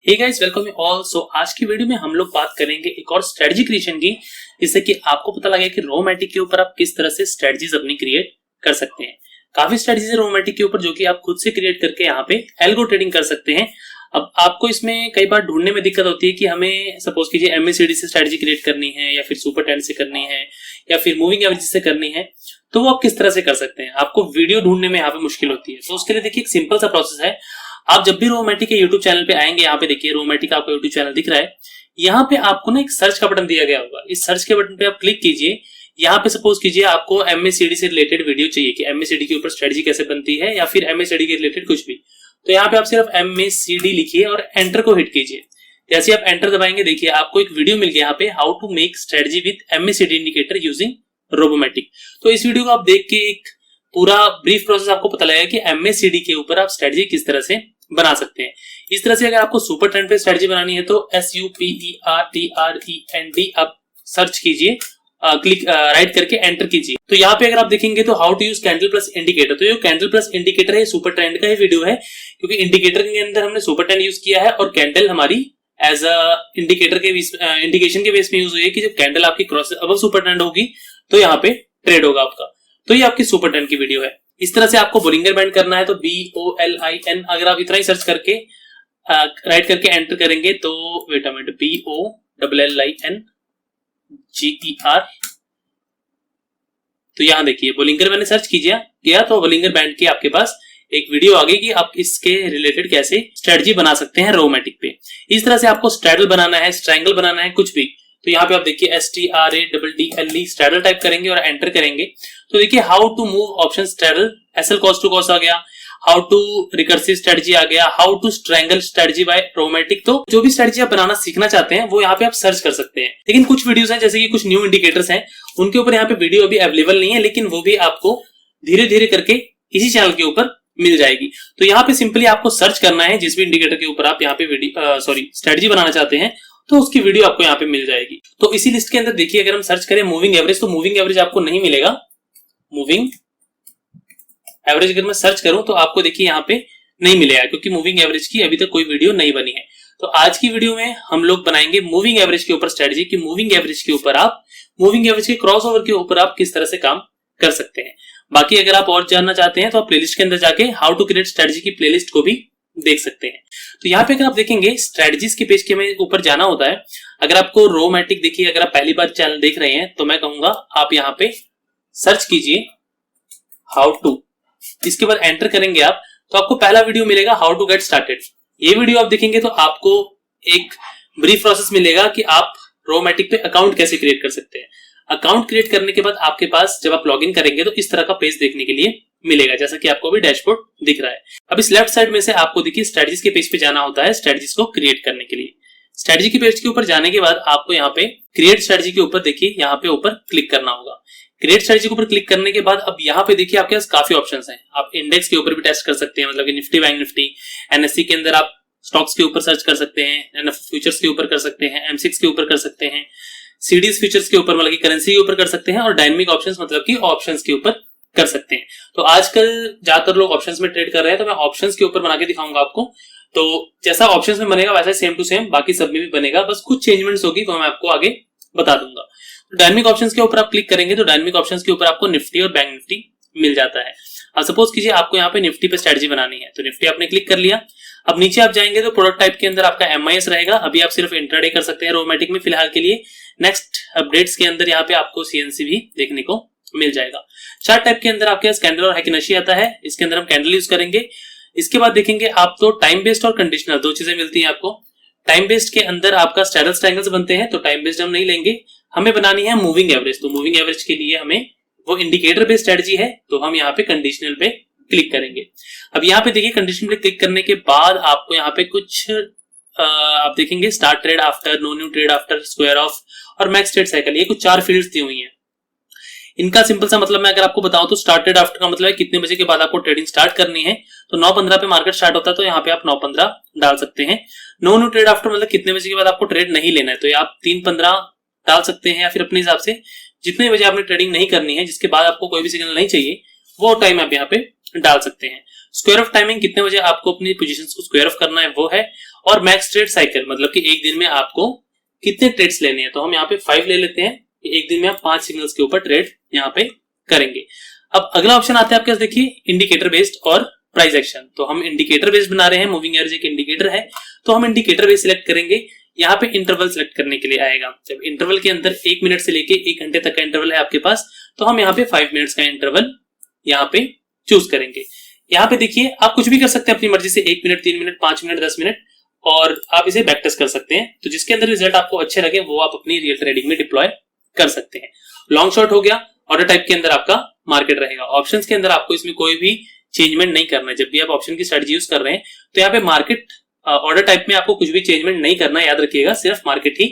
Hey guys, welcome you all. So आज की video में हम लोग बात करेंगे एक और स्ट्रेटजी क्रिएशन की, जिससे कि आपको पता लगे कि रोमैटिक के ऊपर आप किस तरह से स्ट्रेटजीज अपनी क्रिएट कर सकते हैं। काफी स्ट्रेटजीज है रोमैटिक के ऊपर जो कि आप खुद से क्रिएट करके यहाँ पे एल्गो ट्रेडिंग कर सकते हैं। अब आपको इसमें कई बार ढूंढने में दिक्कत होती है कि हमें सपोज कीजिए MACD से स्ट्रेटजी क्रिएट करनी है या फिर सुपर ट्रेंड से करनी है या फिर मूविंग एवरेज से करनी है, तो वो आप किस तरह से कर सकते हैं। आपको वीडियो ढूंढने में यहाँ पे मुश्किल होती है। तो उसके लिए देखिए एक सिंपल सा प्रोसेस है। आप जब भी रोमैटिक के यूट्यूब चैनल पे आएंगे, यहाँ पे देखिए रोमैटिक आपका यूट्यूब चैनल दिख रहा है। यहाँ पे आपको ना एक सर्च का बटन दिया गया होगा। इस सर्च के बटन पे आप क्लिक कीजिए। यहाँ पे सपोज कीजिए आपको MACD से रिलेटेड वीडियो चाहिए कि MACD के ऊपर स्ट्रेटजी कैसे बनती है या फिर MACD के रिलेटेड कुछ भी, तो यहाँ पे आप सिर्फ MACD लिखिए और एंटर को हिट कीजिए। जैसे आप एंटर दबाएंगे, देखिए आपको एक वीडियो मिल गया यहाँ पे, how to make strategy with MACD indicator using Robomatic. तो इस वीडियो को आप देख के एक पूरा ब्रीफ प्रोसेस आपको पता लगेगा कि MACD के ऊपर आप स्ट्रेटजी किस तरह से बना सकते हैं। इस तरह से अगर आपको सुपर ट्रेंड पे स्ट्रेटजी बनानी है तो SUPERTREND आप सर्च कीजिए, क्लिक राइट करके एंटर कीजिए। तो यहाँ पे अगर आप देखेंगे तो how to use candle plus indicator, तो ये कैंडल प्लस इंडिकेटर है सुपर ट्रेंड का ही वीडियो है, क्योंकि इंडिकेटर के अंदर हमने सुपर ट्रेंड यूज किया है और कैंडल हमारी एज अ इंडिकेटर के इंडिकेशन के बेस में यूज हुई है कि जब कैंडल आपकी क्रॉस अब सुपर ट्रेंड होगी तो यहाँ पे ट्रेड होगा आपका। तो ये आपकी सुपर ट्रेंड की वीडियो है। इस तरह से आपको बोलिंगर बैंड करना है तो BOLIN, अगर आप इतना ही सर्च करके राइट करके एंटर करेंगे तो वेट अ मिनट, BOLLINGER, तो यहां देखिए बोलिंगर मैंने सर्च किया तो बोलिंगर बैंड की आपके पास एक वीडियो आ गई कि आप इसके रिलेटेड कैसे स्ट्रेटजी बना सकते हैं रोमैटिक पे। इस तरह से आपको स्ट्रैडल बनाना है, स्ट्रैंगल बनाना है, कुछ भी, तो यहाँ पे आप देखिए STRADDLE स्ट्रैडल टाइप करेंगे और एंटर करेंगे तो देखिए how to move option straddle, SL cost to cost आ गया, हाउ टू रिकर्सिव स्ट्रेटजी आ गया, how to strangle strategy by Robomatic. तो जो भी स्ट्रेटजी आप बनाना सीखना चाहते हैं वो यहाँ पे आप सर्च कर सकते हैं। लेकिन कुछ वीडियोस हैं जैसे कि कुछ न्यू इंडिकेटर्स हैं, उनके ऊपर यहाँ पे वीडियो अभी अवेलेबल नहीं है, लेकिन वो भी आपको धीरे धीरे करके इसी चैनल के ऊपर मिल जाएगी। तो यहाँ पे सिंपली आपको सर्च करना है जिस भी इंडिकेटर के ऊपर आप यहाँ पे स्ट्रेटजी बनाना चाहते हैं, तो उसकी वीडियो आपको यहाँ पे मिल जाएगी। तो इसी लिस्ट के अंदर देखिए अगर हम सर्च करें मूविंग एवरेज, तो मूविंग एवरेज आपको नहीं मिलेगा। मूविंग एवरेज अगर मैं सर्च करूं तो आपको देखिए यहाँ पे नहीं मिलेगा, क्योंकि मूविंग एवरेज की अभी तक कोई वीडियो नहीं बनी है। तो आज की वीडियो में हम लोग बनाएंगे मूविंग एवरेज के ऊपर स्ट्रेटजी कि मूविंग एवरेज के ऊपर आप मूविंग एवरेज के क्रॉसओवर के ऊपर आप किस तरह से काम कर सकते हैं। बाकी अगर आप और जानना चाहते हैं तो आप प्लेलिस्ट के अंदर जाके हाउ टू क्रिएट स्ट्रेटजी की प्लेलिस्ट को भी देख सकते हैं। तो यहाँ पे अगर आप देखेंगे स्ट्रेटजीज के पेज के में ऊपर जाना होता है। अगर आपको रोमैटिक देखिए, अगर आप पहली बार चैनल देख रहे हैं तो मैं कहूंगा आप यहाँ पे सर्च कीजिए हाउ टू, इसके बाद एंटर करेंगे आप तो आपको पहला वीडियो मिलेगा हाउ टू गेट स्टार्टेड। ये वीडियो आप देखेंगे तो आपको एक ब्रीफ प्रोसेस मिलेगा कि आप रोमैटिक पे अकाउंट कैसे क्रिएट कर सकते हैं। अकाउंट क्रिएट करने के बाद आपके पास जब आप लॉगिन करेंगे तो इस तरह का पेज देखने के लिए मिलेगा, जैसा कि आपको भी डैशबोर्ड दिख रहा है। अब इस लेफ्ट साइड में से आपको देखिए स्ट्रेटजीज के पेज पे जाना होता है स्ट्रेटजीज को क्रिएट करने के लिए। स्ट्रेटजी के पेज के ऊपर जाने के बाद आपको यहाँ पे क्रिएट स्ट्रेटजी के ऊपर देखिए यहाँ पे ऊपर क्लिक करना होगा। क्रिएट स्ट्रेटजी के ऊपर क्लिक करने के बाद अब यहाँ पे देखिए आपके पास काफी ऑप्शंस हैं। आप इंडेक्स के ऊपर भी टेस्ट कर सकते हैं, मतलब कि निफ्टी बैंक निफ्टी, NSE के अंदर आप स्टॉक्स के ऊपर सर्च कर सकते हैं, NFO फ्यूचर्स के ऊपर कर सकते हैं, M6 के ऊपर कर सकते हैं, CDS फ्यूचर्स के ऊपर मतलब कि करेंसी के ऊपर कर सकते हैं, और डायनामिक ऑप्शंस मतलब कि ऑप्शंस के ऊपर कर सकते हैं। तो आजकल ज्यादातर लोग ऑप्शंस में ट्रेड कर रहे हैं, तो मैं ऑप्शंस के ऊपर बना के दिखाऊंगा आपको। तो जैसा ऑप्शंस में बनेगा वैसा सेम टू सेम बाकी सब में भी बनेगा, बस कुछ चेंजमेंट्स होगी वो मैं आपको आगे बता दूंगा। तो डायनामिक ऑप्शंस के ऊपर आप क्लिक करेंगे तो डायनामिक ऑप्शंस के ऊपर आपको निफ्टी और बैंक निफ्टी मिल जाता है। अब सपोज कीजिए आपको यहाँ पे निफ्टी पे स्ट्रेटजी बनानी है, तो निफ्टी आपने क्लिक कर लिया। अब नीचे आप जाएंगे तो प्रोडक्ट टाइप के अंदर आपका MIS रहेगा। अभी आप सिर्फ इंट्राडे कर सकते हैं रोमैटिक में फिलहाल के लिए। नेक्स्ट अपडेट्स के अंदर यहाँ पे आपको CNC भी देखने को मिल जाएगा। चार्ट टाइप के अंदर आपके पास कैंडल और हैकिनशी आता है, इसके अंदर हम कैंडल यूज करेंगे। इसके बाद देखेंगे आप तो टाइम बेस्ड और कंडीशनल दो चीजें मिलती हैं आपको। टाइम बेस्ड के अंदर आपका स्ट्रैडल ट्रायंगल्स बनते हैं, तो टाइम बेस्ड हम नहीं लेंगे, हमें बनानी है मूविंग एवरेज। तो मूविंग एवरेज के लिए हमें वो इंडिकेटर बेस्ड स्ट्रेटजी है, तो हम यहाँ पे कंडीशनल पे क्लिक करेंगे। अब यहाँ पे देखिए कंडीशनल पे क्लिक करने के बाद आपको यहाँ पे कुछ आप देखेंगे start trade after, no new trade after, square off और मैक्स ट्रेड साइकिल, ये कुछ 4 फील्ड्स दी हुई हैं। इनका सिंपल सा मतलब मैं अगर आपको बताऊं तो स्टार्ट ट्रेड आफ्टर का मतलब है कितने बजे के बाद आपको ट्रेडिंग स्टार्ट करनी है। तो 9:15 पे मार्केट स्टार्ट होता है, तो यहाँ पे आप 9:15 डाल सकते हैं। नो न्यू ट्रेड आफ्टर मतलब कितने बजे के बाद आपको ट्रेड नहीं लेना है, तो आप 3:15 डाल सकते हैं, या फिर अपने हिसाब से जितने बजे आपने ट्रेडिंग नहीं करनी है, जिसके बाद आपको कोई भी सिग्नल नहीं चाहिए, वो टाइम आप यहाँ पे डाल सकते हैं। स्क्वायर ऑफ टाइमिंग कितने बजे आपको अपनी पोजीशंस को स्क्वायर ऑफ करना है वो है, और मैक्स ट्रेड साइकिल मतलब कि एक दिन में आपको कितने ट्रेड्स लेने हैं, तो हम यहाँ पे 5 ले लेते हैं। एक दिन में आप 5 सिग्नल्स के ऊपर ट्रेड यहाँ पे करेंगे। अब अगला ऑप्शन आता है आपके पास, देखिए इंडिकेटर बेस्ड और प्राइस एक्शन। तो हम इंडिकेटर बेस्ड बना रहे हैं, मूविंग एवरेज एक इंडिकेटर है, तो हम इंडिकेटर बेस्ड सिलेक्ट करेंगे। यहाँ पे इंटरवल सिलेक्ट करने के लिए आएगा। जब इंटरवल के अंदर 1 मिनट से लेके 1 घंटे तक का इंटरवल है आपके पास, तो हम यहाँ पे 5 मिनट्स का इंटरवल यहाँ पे चूज करेंगे। यहाँ पे देखिए आप कुछ भी कर सकते हैं अपनी मर्जी से, 1 मिनट, 3 मिनट, 5 मिनट, 10 मिनट, और आप इसे बैक टेस्ट कर सकते हैं। तो जिसके अंदर रिजल्ट आपको अच्छे लगे वो आप अपनी रियल ट्रेडिंग में डिप्लॉय कर सकते हैं। लॉन्ग शॉर्ट हो गया, ऑर्डर टाइप के अंदर आपका मार्केट रहेगा। ऑप्शंस के अंदर आपको इसमें कोई भी चेंजमेंट नहीं करना है। जब भी आप ऑप्शन की स्ट्रेटजी यूज कर रहे हैं तो यहाँ पे मार्केट ऑर्डर टाइप में आपको कुछ भी चेंजमेंट नहीं करना है, याद रखिएगा, सिर्फ मार्केट ही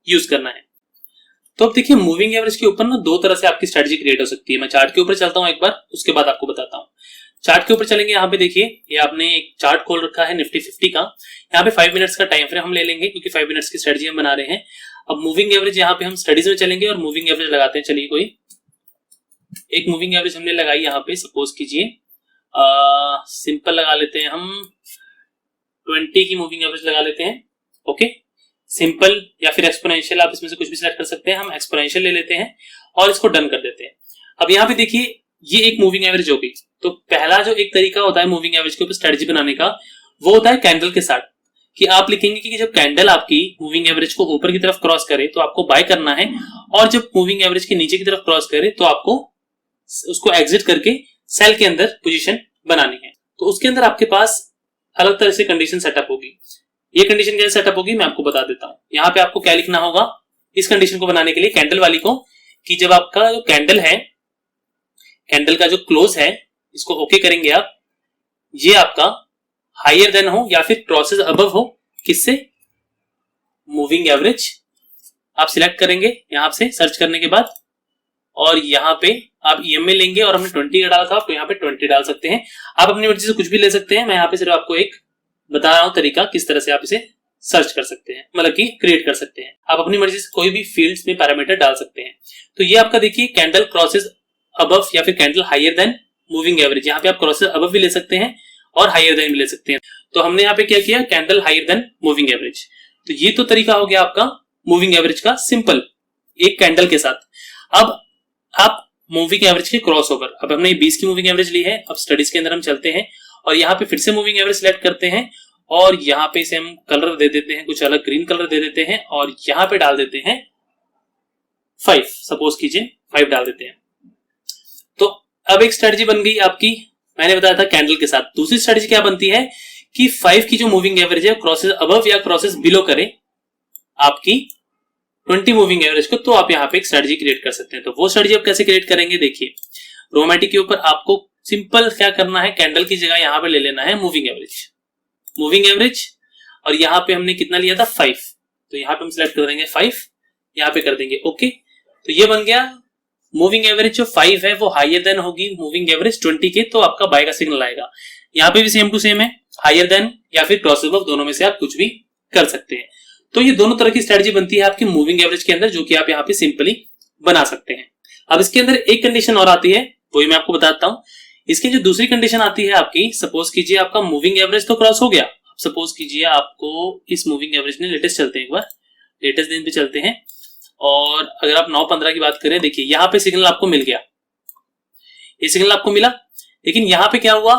यूज करना है। तो अब देखिए मूविंग एवरेज के ऊपर ना 2 तरह से आपकी स्ट्रेटजी क्रिएट हो सकती है। मैं चार्ट के ऊपर चलता हूं एक बार, उसके बाद आपको बताता हूं। चार्ट के ऊपर चलेंगे, यहाँ पे देखिए ये आपने एक चार्ट खोल रखा है निफ्टी 50 का। यहाँ पे 5 मिनट्स का टाइम फ्रेम हम ले लेंगे क्योंकि 5 मिनट्स की स्ट्रेटजी हम बना रहे हैं। अब मूविंग एवरेज यहाँ पे हम स्टडीज में चलेंगे और मूविंग एवरेज लगाते हैं। चलिए कोई एक मूविंग एवरेज हमने लगाई यहाँ पे, सपोज कीजिए सिंपल लगा लेते हैं हम, 20 की मूविंग एवरेज लगा लेते हैं। ओके, सिंपल या फिर एक्सपोनेंशियल, आप इसमें से कुछ भी सिलेक्ट कर सकते हैं। हम एक्सपोनेंशियल ले लेते हैं और इसको डन कर देते हैं। अब यहाँ पे देखिए ये एक मूविंग एवरेज हो गई। तो पहला जो एक तरीका होता है मूविंग एवरेज के ऊपर स्ट्रेटजी बनाने का, वो होता है कैंडल के साथ, कि आप लिखेंगे कि जब कैंडल आपकी मूविंग एवरेज को ऊपर की तरफ क्रॉस करे तो आपको बाय करना है, और जब मूविंग एवरेज के नीचे की तरफ क्रॉस करे तो आपको उसको एग्जिट करके सेल के अंदर पोजीशन बनानी है। तो उसके अंदर आपके पास अलग तरह से कंडीशन सेटअप होगी। ये कंडीशन कैसे सेटअप होगी मैं आपको बता देता हूं। यहाँ पे आपको क्या लिखना होगा इस कंडीशन को बनाने के लिए, कैंडल वाली को, कि जब आपका जो कैंडल है, कैंडल का जो क्लोज है, इसको ओके करेंगे आप, ये आपका हायर देन हो या फिर क्रॉसेस अबव हो, किससे, मूविंग एवरेज आप सिलेक्ट करेंगे यहां से सर्च करने के बाद, और यहाँ पे आप ईएमए लेंगे, और हमने 20 का डाला था तो यहाँ पे 20 डाल सकते हैं। आप अपनी मर्जी से कुछ भी ले सकते हैं। मैं यहाँ पे सिर्फ आपको एक बता रहा हूं तरीका किस तरह से आप इसे सर्च कर सकते हैं, मतलब कि क्रिएट कर सकते हैं। आप अपनी मर्जी से कोई भी फील्ड्स में पैरामीटर डाल सकते हैं। तो ये आपका देखिए कैंडल क्रॉसेस अबव या फिर candle higher than moving average, यहाँ पे आप क्रॉसेस अबव भी ले सकते हैं और हायर देन भी ले सकते हैं। तो हमने यहाँ पे क्या किया, candle higher than moving average. तो ये तो तरीका हो गया आपका मूविंग एवरेज का सिंपल, एक कैंडल के साथ। अब आप मूविंग एवरेज के क्रॉस ओवर, अब हमने 20 की मूविंग एवरेज ली है। अब स्टडीज के अंदर हम चलते हैं और यहाँ पे फिर से मूविंग एवरेज सिलेक्ट करते हैं, और यहाँ पे इसे हम कलर दे देते हैं, कुछ अलग ग्रीन कलर दे देते हैं, और यहाँ पे डाल देते हैं 5, सपोज कीजिए 5 डाल देते हैं। तो अब एक स्ट्रेटजी बन गई आपकी, मैंने बताया था कैंडल के साथ। दूसरी स्ट्रेटजी क्या बनती है कि 5 की जो मूविंग एवरेज है क्रॉसेस अबव या क्रॉसेस बिलो करे आपकी 20 मूविंग एवरेज को, तो आप यहाँ पे एक स्ट्रेटजी क्रिएट कर सकते हैं। तो वो स्ट्रेटजी आप कैसे क्रिएट करेंगे, देखिए रोमैटिक के ऊपर आपको सिंपल क्या करना है, कैंडल की जगह यहाँ पे ले लेना है मूविंग एवरेज, मूविंग एवरेज, और यहाँ पे हमने कितना लिया था 5, तो यहाँ पे हम सिलेक्ट कर देंगे 5, यहाँ पे कर देंगे ओके। तो ये बन गया मूविंग एवरेज जो 5 है वो हायर देन होगी मूविंग एवरेज 20 के, तो आपका बाय का सिग्नल आएगा। यहाँ पे भी सेम टू सेम है, हायर देन या फिर क्रॉस अबव, दोनों में से आप कुछ भी कर सकते हैं। तो ये दोनों तरह की स्ट्रेटजी बनती है आपकी मूविंग एवरेज के अंदर, जो कि आप यहाँ पे सिंपली बना सकते हैं। अब इसके अंदर एक कंडीशन और आती है, वही मैं आपको बताता हूँ। इसकी जो दूसरी कंडीशन आती है आपकी, सपोज कीजिए आपका मूविंग एवरेज तो क्रॉस हो गया, सपोज कीजिए आपको इस मूविंग एवरेज ने, लेटेस्ट चलते हैं एक बार, लेटेस्ट दिन पे चलते हैं, और अगर आप 9-15 की बात करें, देखिए यहाँ पे सिग्नल आपको मिल गया, ये सिग्नल आपको मिला, लेकिन यहाँ पे क्या हुआ,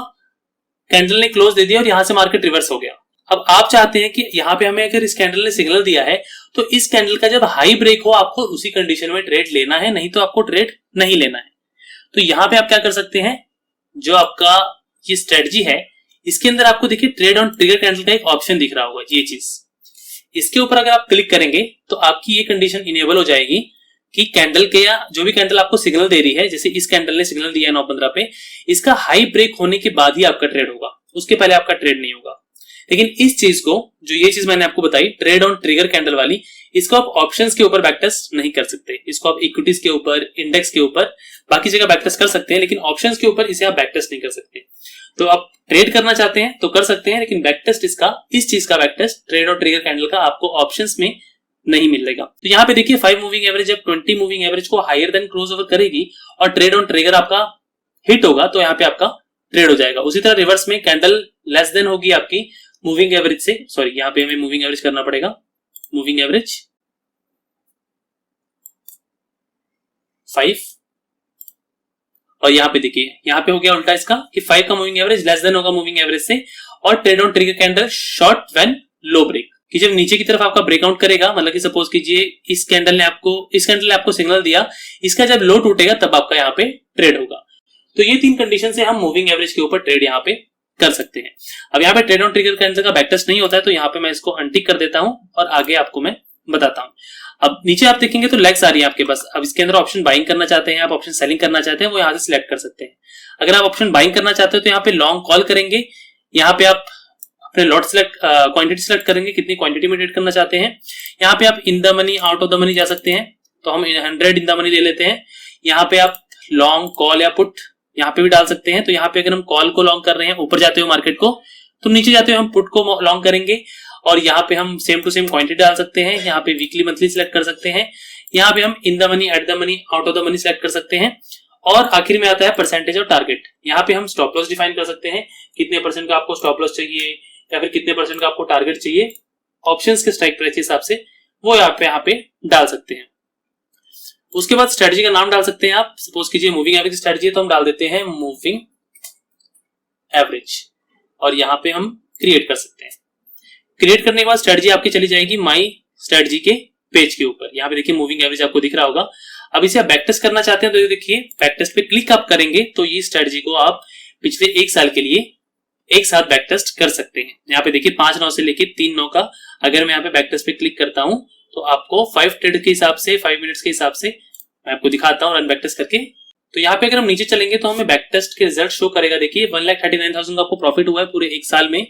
कैंडल ने क्लोज दे दिया और यहाँ से मार्केट रिवर्स हो गया। अब आप चाहते हैं कि यहाँ पे हमें अगर इस कैंडल ने सिग्नल दिया है तो इस कैंडल का जब हाई ब्रेक हो आपको उसी कंडीशन में ट्रेड लेना है, नहीं तो आपको ट्रेड नहीं लेना है। तो यहाँ पे आप क्या कर सकते हैं, जो आपका ये स्ट्रेटजी है इसके अंदर आपको देखिए ट्रेड ऑन ट्रिगर कैंडल का एक ऑप्शन दिख रहा होगा, ये चीज, इसके ऊपर अगर आप क्लिक करेंगे तो आपकी ये कंडीशन इनेबल हो जाएगी कि कैंडल के या जो भी कैंडल आपको सिग्नल दे रही है, जैसे इस कैंडल ने सिग्नल दिया 9-15 पे, इसका हाई ब्रेक होने के बाद ही आपका ट्रेड होगा, उसके पहले आपका ट्रेड नहीं होगा। लेकिन इस चीज को, जो ये चीज मैंने आपको बताई ट्रेड ऑन ट्रिगर कैंडल वाली, इसको आप ऑप्शंस के ऊपर बैकटेस्ट नहीं कर सकते, इसको आप इक्विटीज के ऊपर, इंडेक्स के ऊपर, बाकी जगह बैकटेस्ट कर सकते हैं, लेकिन ऑप्शंस के ऊपर इसे आप बैकटेस्ट नहीं कर सकते। तो आप ट्रेड करना चाहते हैं तो कर सकते हैं, लेकिन बैकटेस्ट इसका, इस चीज का backtest trade on trigger candle का आपको ऑप्शंस में नहीं मिलेगा। तो यहाँ पे देखिए 5 मूविंग एवरेज जब 20 मूविंग एवरेज को हायर देन क्लोज ओवर करेगी और ट्रेड ऑन ट्रिगर आपका हिट होगा, तो यहाँ पे आपका ट्रेड हो जाएगा। उसी तरह रिवर्स में कैंडल लेस देन होगी आपकी, मूविंग एवरेज से, सॉरी यहाँ पे हमें मूविंग एवरेज करना पड़ेगा, मूविंग एवरेज 5, और यहाँ पे देखिए यहाँ पे हो गया उल्टा इसका कि 5 का मूविंग एवरेज लेस देन होगा मूविंग एवरेज से, और trade on trigger candle short when low break, कि जब नीचे की तरफ आपका ब्रेकआउट करेगा, मतलब कि सपोज कीजिए इस कैंडल ने आपको सिग्नल दिया, इसका जब लो टूटेगा तब आपका यहाँ पे ट्रेड होगा। तो ये 3 कंडीशन से हम मूविंग एवरेज के ऊपर ट्रेड यहाँ पे कर सकते हैं। अब यहाँ पे ट्रेड ऑन ट्रिगर कैंडल का बैक टेस्ट नहीं होता है, तो यहाँ पे मैं इसको अनटिक कर देता हूं और आगे आपको मैं बताता हूं। अब नीचे आप देखेंगे तो लेग्स आ रही है आपके पास। अब इसके अंदर ऑप्शन बाइंग करना चाहते हैं आप, ऑप्शन सेलिंग करना चाहते हैं, वो यहाँ से सिलेक्ट कर सकते हैं। अगर आप ऑप्शन बाइंग करना चाहते हो तो यहाँ पे लॉन्ग कॉल करेंगे, यहाँ पे आप अपने लॉट सिलेक्ट क्वांटिटी सिलेक्ट करेंगे, कितनी क्वांटिटी में ट्रेड करना चाहते हैं। यहाँ पे आप in the money out of the money जा सकते हैं, तो हम 100 इन द मनी ले लेते हैं। यहाँ पे आप लॉन्ग कॉल या पुट यहाँ पे भी डाल सकते हैं। तो यहाँ पे अगर हम कॉल को लॉन्ग कर रहे हैं, ऊपर जाते हो मार्केट को, तो नीचे जाते हो हम पुट को लॉन्ग करेंगे, और यहाँ पे हम सेम टू सेम क्वांटिटी डाल सकते हैं। यहाँ पे वीकली मंथली सिलेक्ट कर सकते हैं, यहाँ पे हम in the money at the money out of the money select कर सकते हैं, और आखिर में आता है परसेंटेज और टारगेट। यहाँ पे हम स्टॉप लॉस डिफाइन कर सकते हैं, कितने परसेंट का आपको स्टॉप लॉस चाहिए या फिर कितने परसेंट का आपको टारगेट चाहिए, ऑप्शंस के स्ट्राइक प्राइस के हिसाब से वो यहाँ पे डाल सकते हैं। उसके बाद स्ट्रेटजी का नाम डाल सकते हैं आप। सपोज कीजिए मूविंग एवरेज स्ट्रेटजी है तो हम डाल देते हैं मूविंग एवरेज, और यहाँ पे हम क्रिएट कर सकते हैं। क्रिएट करने के बाद स्ट्रेटजी आपकी चली जाएगी माई स्ट्रेटजी के पेज के ऊपर। यहाँ पे देखिए मूविंग एवरेज आपको दिख रहा होगा। अब इसे आप बैक टेस्ट करना चाहते हैं तो ये देखिए बैक टेस्ट पे क्लिक आप करेंगे तो ये स्ट्रेटजी को आप पिछले 1 साल के लिए एक साथ बैक टेस्ट कर सकते हैं। यहाँ पे देखिए 5/9 से लेके 3/9 का अगर मैं यहाँ पे बैक टेस्ट पे क्लिक करता हूं तो आपको 5 ट्रेड के हिसाब से 5 मिनट्स के हिसाब से मैं आपको दिखाता हूँ रन बैक टेस्ट करके। तो यहाँ पे अगर हम नीचे चलेंगे तो हमें बैक टेस्ट के रिजल्ट शो करेगा। देखिए 1,39,000 का आपको प्रॉफिट हुआ है पूरे 1 साल में,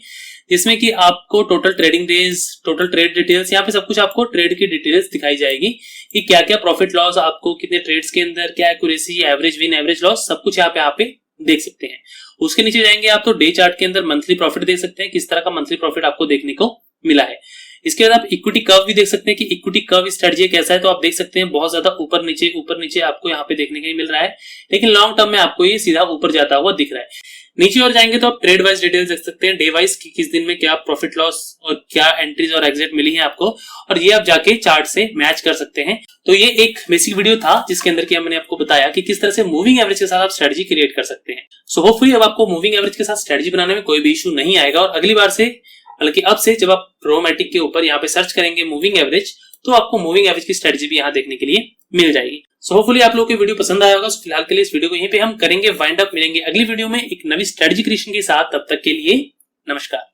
जिसमें कि आपको total trading days, total trade details, यहाँ पे सब कुछ आपको ट्रेड की डिटेल्स दिखाई जाएगी कि क्या क्या प्रॉफिट लॉस आपको कितने ट्रेड्स के अंदर, क्या accuracy, average win, average loss, सब कुछ यहाँ पे देख सकते हैं। उसके नीचे जाएंगे आप तो डे चार्ट के अंदर मंथली प्रॉफिट देख सकते हैं, किस तरह का मंथली प्रॉफिट आपको देखने को मिला है। इसके बाद आप इक्विटी कर्व भी देख सकते हैं कि इक्विटी कर्व स्ट्रेटजी कैसा है। तो आप देख सकते हैं बहुत ज्यादा ऊपर नीचे आपको यहाँ पे देखने को मिल रहा है, लेकिन लॉन्ग टर्म में आपको ये सीधा ऊपर जाता हुआ दिख रहा है। नीचे और जाएंगे तो आप ट्रेड वाइज डिटेल्स देख सकते हैं, डे वाइज किस दिन में क्या प्रॉफिट लॉस और क्या एंट्रीज और एग्जिट मिली है आपको, और ये आप जाके चार्ट से मैच कर सकते हैं। तो ये एक बेसिक वीडियो था जिसके अंदर की मैंने आपको बताया कि किस तरह से मूविंग एवरेज के साथ आप स्ट्रेटजी क्रिएट कर सकते हैं। सो होपफुली अब आपको मूविंग एवरेज के साथ स्ट्रेटजी बनाने में कोई भी इशू नहीं आएगा, और अगली बार से, बल्कि अब से जब आप रोमैटिक के ऊपर यहाँ पे सर्च करेंगे मूविंग एवरेज तो आपको मूविंग एवरेज की स्ट्रेटजी भी यहाँ देखने के लिए मिल जाएगी। सो होपफुली आप लोगों को वीडियो पसंद आया होगा। फिलहाल के लिए इस वीडियो को यहीं पे हम करेंगे वाइंड अप। मिलेंगे अगली वीडियो में एक नवी स्ट्रेटजी क्रिएशन के साथ, तब तक के लिए नमस्कार।